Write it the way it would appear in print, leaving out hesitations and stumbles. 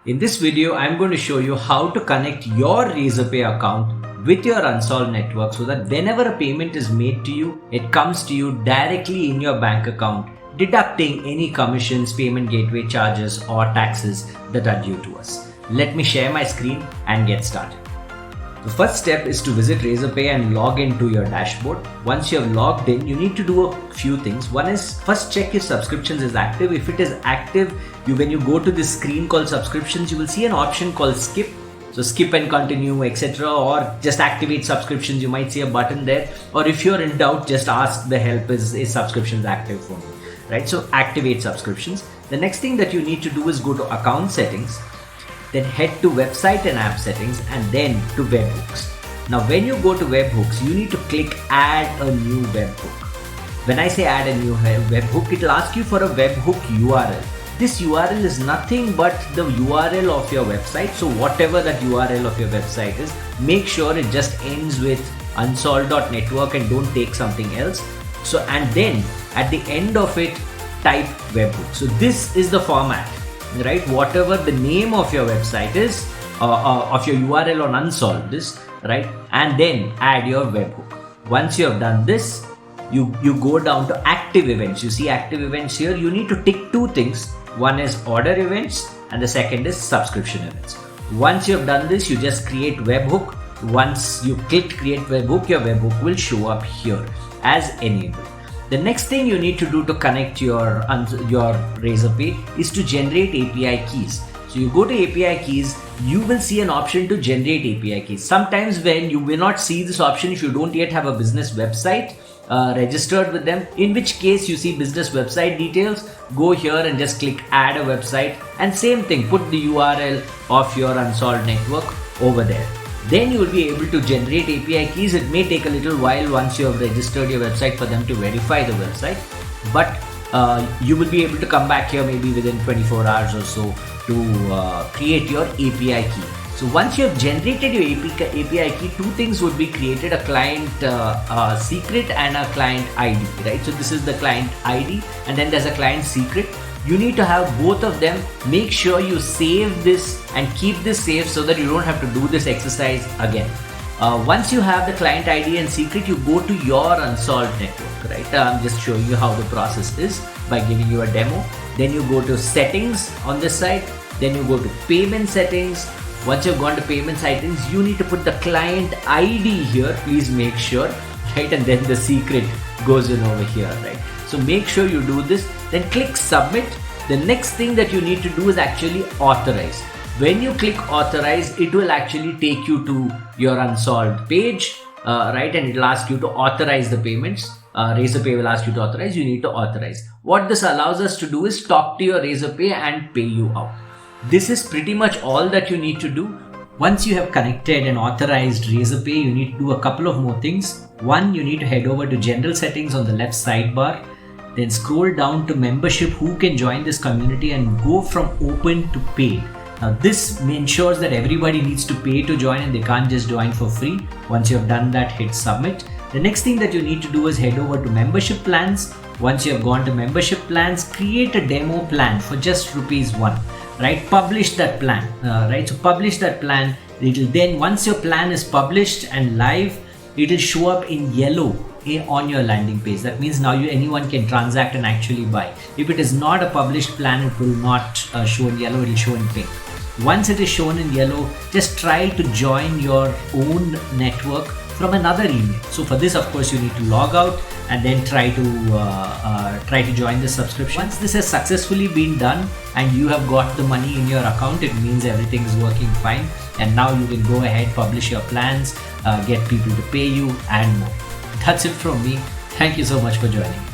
In this video, I'm going to show you how to connect your Razorpay account with your Unsolved network so that whenever a payment is made to you, it comes to you directly in your bank account, deducting any commissions, payment gateway charges or taxes that are due to us. Let me share my screen and get started. The first step is to visit Razorpay and log into your dashboard. Once you have logged in, you need to do a few things. One is first check if subscriptions is active. If it is active, when you go to this screen called subscriptions, you will see an option called skip. So skip and continue, etc. or just activate subscriptions. You might see a button there. Or if you're in doubt, just ask the help, is subscriptions active for me? Right? So activate subscriptions. The next thing that you need to do is go to account settings. Then head to website and app settings and then to webhooks. Now when you go to webhooks, you need to click add a new webhook. When I say add a new webhook, it will ask you for a webhook URL. This URL is nothing but the URL of your website. So whatever that URL of your website is, make sure it just ends with Unsolved.network and don't take something else. So and then at the end of it, type webhook. So this is the format. Right, whatever the name of your website is, of your URL on Unsolved is, right, and then add your webhook. Once you have done this, you go down to active events. You see active events here. You need to tick two things. One is order events and the second is subscription events. Once you have done this, you just create webhook. Once you click create webhook, your webhook will show up here as enabled. The next thing you need to do to connect your Razorpay is to generate API keys. So you go to API keys, you will see an option to generate API keys. Sometimes when you will not see this option if you don't yet have a business website registered with them, in which case you see business website details, go here and just click add a website and same thing, put the URL of your Unsolved network over there. Then you will be able to generate API keys. It may take a little while once you have registered your website for them to verify the website, but you will be able to come back here maybe within 24 hours or so to create your API key. So once you have generated your API key, two things would be created, a client secret and a client ID, right? So this is the client ID and then there's a client secret. You need to have both of them. Make sure you save this and keep this safe so that you don't have to do this exercise again. Once you have the client ID and secret, you go to your Unsolved network, right? I'm just showing you how the process is by giving you a demo. Then you go to settings on this side. Then you go to payment settings. Once you've gone to payment settings, you need to put the client ID here. Please make sure, right? And then the secret goes in over here, right? So make sure you do this, then click submit. The next thing that you need to do is actually authorize. When you click authorize, it will actually take you to your Unsolved page, right? And it will ask you to authorize the payments. Razorpay will ask you to authorize, you need to authorize. What this allows us to do is talk to your Razorpay and pay you out. This is pretty much all that you need to do. Once you have connected and authorized Razorpay, you need to do a couple of more things. One, you need to head over to general settings on the left sidebar. Then scroll down to membership, who can join this community, and go from open to paid. Now this ensures that everybody needs to pay to join and they can't just join for free. Once you have done that, hit submit. The next thing that you need to do is head over to membership plans. Once you have gone to membership plans, create a demo plan for just ₹1, right? Publish that plan, right? So publish that plan. It will then, once your plan is published and live, it will show up in yellow on your landing page. That means now anyone can transact and actually buy. If it is not a published plan, it will not show in yellow, it will show in pink. Once it is shown in yellow, just try to join your own network from another email. So for this, of course, you need to log out and then try to join the subscription. Once this has successfully been done and you have got the money in your account, it means everything is working fine. And now you can go ahead, publish your plans, get people to pay you and more. That's it from me. Thank you so much for joining.